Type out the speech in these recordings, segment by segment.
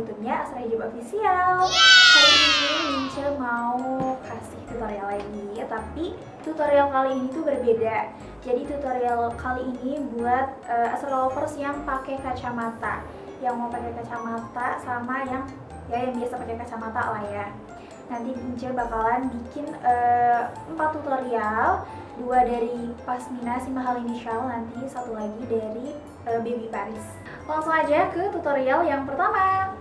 YouTube-nya Asra Hijab Official. Hari ini Mince mau kasih tutorial lagi, tapi tutorial kali ini tuh berbeda. Jadi tutorial kali ini buat Asra lovers yang pakai kacamata, yang mau pakai kacamata sama yang biasa pakai kacamata lah ya. Nanti Mince bakalan bikin 4 tutorial, 2 dari Pasmina si mahal inisial, nanti 1 lagi dari Baby Paris. Langsung aja ke tutorial yang pertama.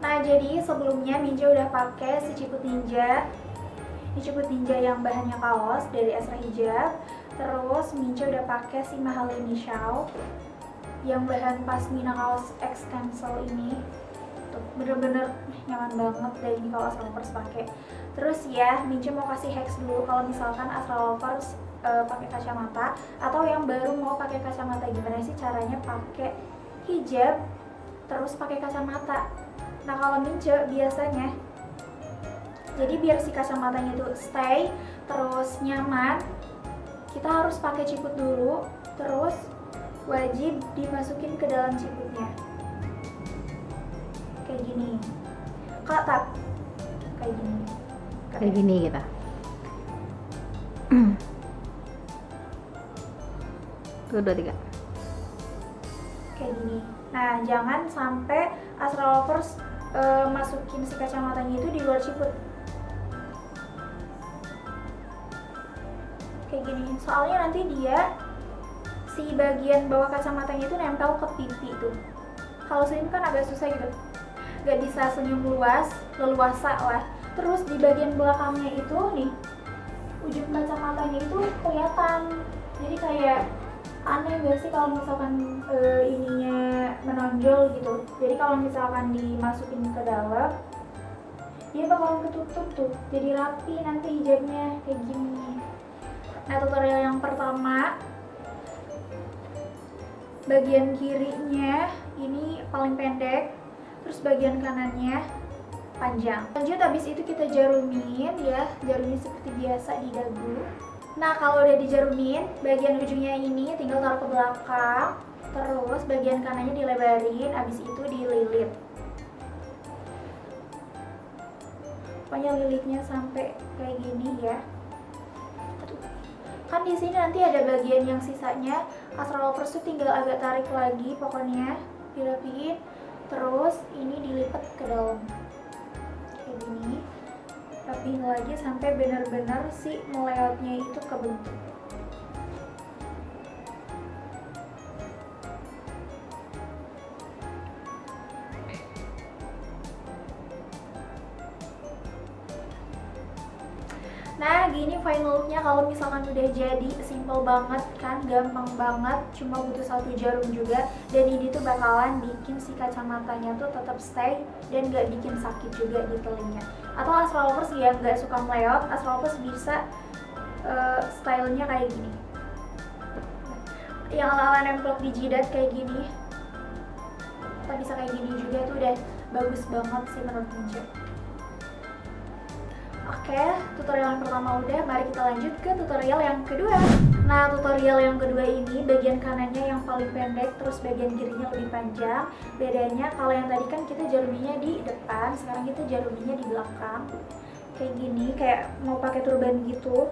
Nah, jadi sebelumnya Mince udah pakai si ciput ninja. Ini ciput ninja yang bahannya kaos dari Asra Hijab. Terus Mince udah pakai si mahal inisial yang bahan Pasmina kaos extensile ini. Tuh, bener-bener nyaman banget dan ini kalau Asra lovers pakai. Terus ya, Mince mau kasih hacks dulu kalau misalkan Asra lovers pakai kacamata atau yang baru mau pakai kacamata, gimana sih caranya pakai hijab terus pakai kacamata. Nah, kalau Mince biasanya, jadi biar si kacamatanya itu stay terus nyaman, kita harus pakai ciput dulu, terus wajib dimasukin ke dalam ciputnya kayak gini, kayak gini kita. Tuh, 2, 3. Kayak gini. Nah, jangan sampai Asra lovers masukin si kacamatanya itu di luar ciput. Kayak gini. Soalnya nanti dia si bagian bawah kacamatanya itu nempel ke pipi tuh. Kalau senyum kan agak susah gitu. Gak bisa senyum leluasa lah. Terus di bagian belakangnya itu nih, ujung kacamatanya itu kelihatan. Jadi kayak aneh gak sih kalau misalkan ininya menonjol gitu. Jadi kalau misalkan dimasukin ke dalam, dia bakalan ketutup tuh, jadi rapi nanti hijabnya kayak gini. Nah, tutorial yang pertama, bagian kirinya ini paling pendek, terus bagian kanannya panjang. Lanjut, habis itu kita jarumin ya, jarumin seperti biasa di dagu. Nah, kalau udah dijarumin, bagian ujungnya ini tinggal taruh ke belakang, terus bagian kanannya dilebarin, habis itu dililit. Pokoknya lilitnya sampai kayak gini ya. Kan di sini nanti ada bagian yang sisanya, Asra lovers tuh tinggal agak tarik lagi, pokoknya dirapiin, terus ini dilipat ke dalam kayak gini. Rapiin lagi sampai benar-benar si meleotnya itu kebentuk. Nah, gini final looknya kalau misalkan udah jadi. Simple banget kan, gampang banget, cuma butuh 1 jarum juga. Dan ini tuh bakalan bikin si kacamatanya tuh tetap stay dan gak bikin sakit juga di telinga. Atau Asra lovers yang gak suka meleot, Asra lovers bisa stylenya kayak gini, yang ala-ala nemplok di jidat kayak gini. Kita bisa kayak gini juga tuh, udah bagus banget sih menurut Mince. Oke, tutorial yang pertama udah, mari kita lanjut ke tutorial yang kedua. Nah, tutorial yang kedua ini bagian kanannya yang paling pendek, terus bagian kirinya lebih panjang. Bedanya kalau yang tadi kan kita jaruminya di depan, sekarang kita jaruminya di belakang. Kayak gini, kayak mau pakai turban gitu.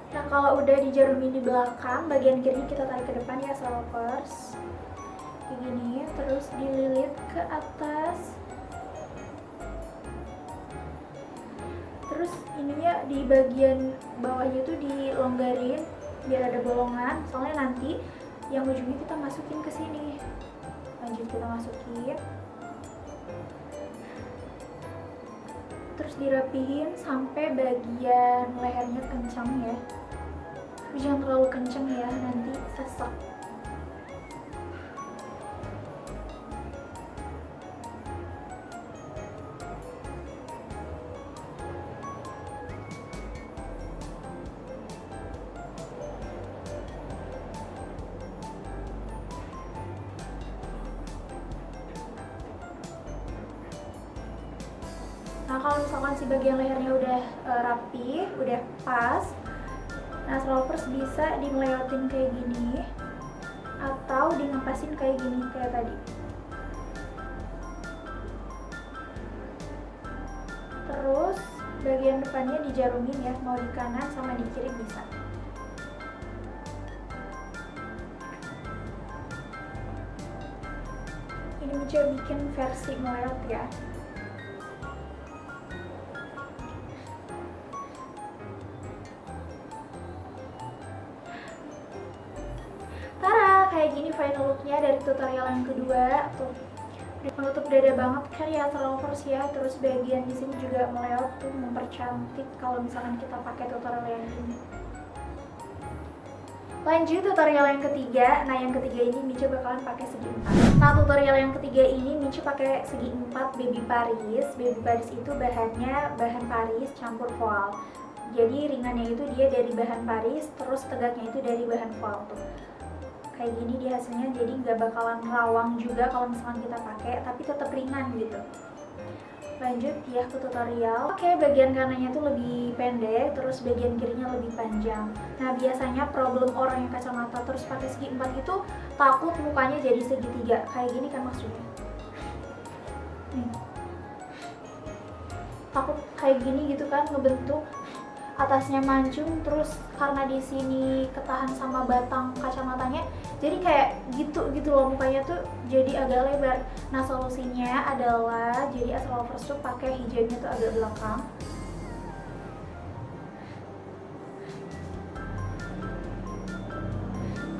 Nah, kalau udah dijarumin di belakang, bagian kirinya kita tarik ke depan ya, Asra lovers. Kayak gini, terus dililit ke atas. Terus ininya di bagian bawahnya tuh dilonggarin biar ada bolongan, soalnya nanti yang ujungnya kita masukin ke sini. Lanjut kita masukin. Terus dirapihin sampai bagian lehernya kencang ya. Tapi jangan terlalu kencang ya, nanti sesek. Nah, Nah kalau misalkan si bagian lehernya udah rapi, udah pas, nah Astra Lovers bisa dimeleotin kayak gini atau dingepasin kayak gini kayak tadi. Terus bagian depannya dijarumin ya, mau di kanan sama di kiri bisa. Ini Mica bikin versi meleot ya. Tara, kayak gini final looknya dari tutorial yang kedua. Tuh, menutup dada banget kan ya Astra Lovers ya. Terus bagian di sini juga meleot tuh, mempercantik kalau misalkan kita pakai tutorial yang ini. Lanjut tutorial yang ketiga. Nah yang ketiga ini Mica bakalan pakai segi 4. Nah tutorial yang ketiga ini Mica pakai segi 4 baby Paris. Baby Paris itu bahannya bahan Paris campur voile. Jadi ringannya itu dia dari bahan Paris, terus tegaknya itu dari bahan voile tuh. Kayak gini dia hasilnya, jadi nggak bakalan rawang juga kalau misalkan kita pakai, tapi tetap ringan gitu. Lanjut ya ke tutorial. Oke, bagian kanannya tuh lebih pendek, terus bagian kirinya lebih panjang. Nah biasanya problem orang yang kacamata terus pakai segi 4 itu takut mukanya jadi segitiga kayak gini kan maksudnya. Nih, takut kayak gini gitu kan, ngebentuk atasnya mancung, terus karena di sini ketahan sama batang kacamatanya, jadi kayak gitu loh mukanya tuh jadi agak lebar. Nah solusinya adalah jadi Astra Lovers tuh pakai hijabnya tuh agak belakang.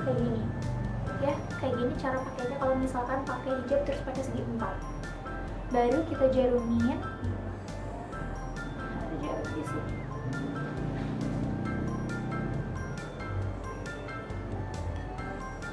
Kayak gini ya, kayak gini cara pakainya kalau misalkan pakai hijab terus pakai segi 4. Baru kita jarumin. Ada jarum di sini.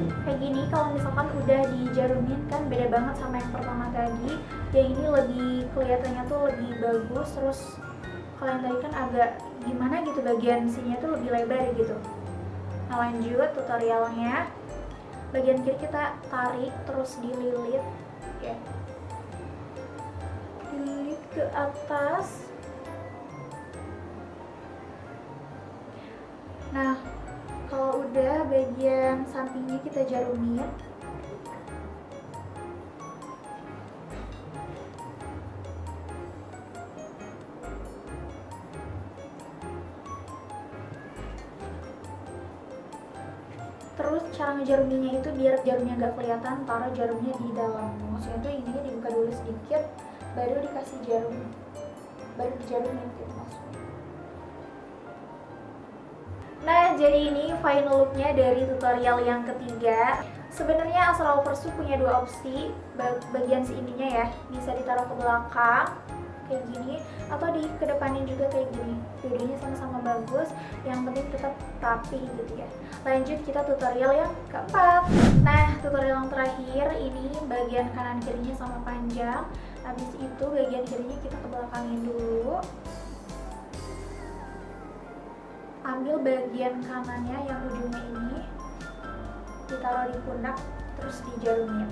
Kayak gini kalau misalkan udah dijarumin kan beda banget sama yang pertama tadi. Yang ini lebih kelihatannya tuh lebih bagus, terus kalau yang tadi kan agak gimana gitu, bagian sininya tuh lebih lebar gitu. Nah lanjut tutorialnya. Bagian kiri kita tarik terus dililit ya. Dililit ke atas. Nah kalau udah bagian sampingnya kita jarumin. Terus cara ngejaruminya itu biar jarumnya nggak kelihatan, taruh jarumnya di dalam. Maksudnya tuh ininya dibuka dulu sedikit, baru dikasih jarum, baru dijarumin gitu maksudnya. Nah jadi ini final looknya dari tutorial yang ketiga. Sebenarnya Astra Lovers tuh punya dua opsi. Bagian ininya ya bisa ditaruh ke belakang kayak gini, atau di kedepanin juga kayak gini. Dua-duanya sama-sama bagus, yang penting tetap rapi gitu ya. Lanjut kita tutorial yang keempat. Nah tutorial yang terakhir ini bagian kanan kirinya sama panjang. Habis itu bagian kirinya kita ke belakangin dulu. Ambil bagian kanannya yang ujungnya ini, ditaruh di pundak, terus dijarumin.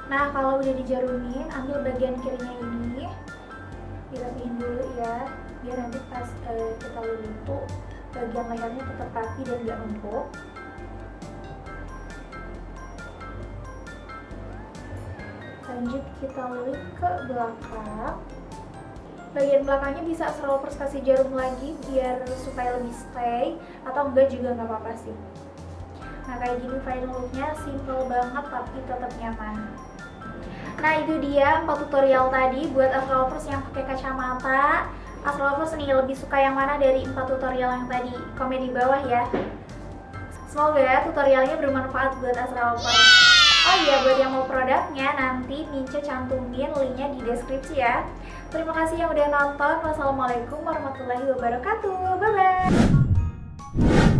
Nah kalau udah dijarumin, ambil bagian kirinya ini, dirapiin dulu ya, biar nanti pas kita lilit tuh bagian lehernya tetap rapi dan gak numpuk. Lanjut kita lilit ke belakang. Bagian belakangnya bisa Astra Lovers kasih jarum lagi biar supaya lebih stay, atau enggak juga nggak apa-apa sih. Nah kayak gini final looknya, simple banget tapi tetap nyaman. Nah itu dia 4 tutorial tadi buat Astra Lovers yang pakai kacamata. Astra Lovers nih lebih suka yang mana dari 4 tutorial yang tadi? Komen di bawah ya. Semoga tutorialnya bermanfaat buat Astra Lovers. Oh iya, buat yang mau produknya nanti Mica cantumin linknya di deskripsi ya. Terima kasih yang udah nonton. Wassalamualaikum warahmatullahi wabarakatuh. Bye bye.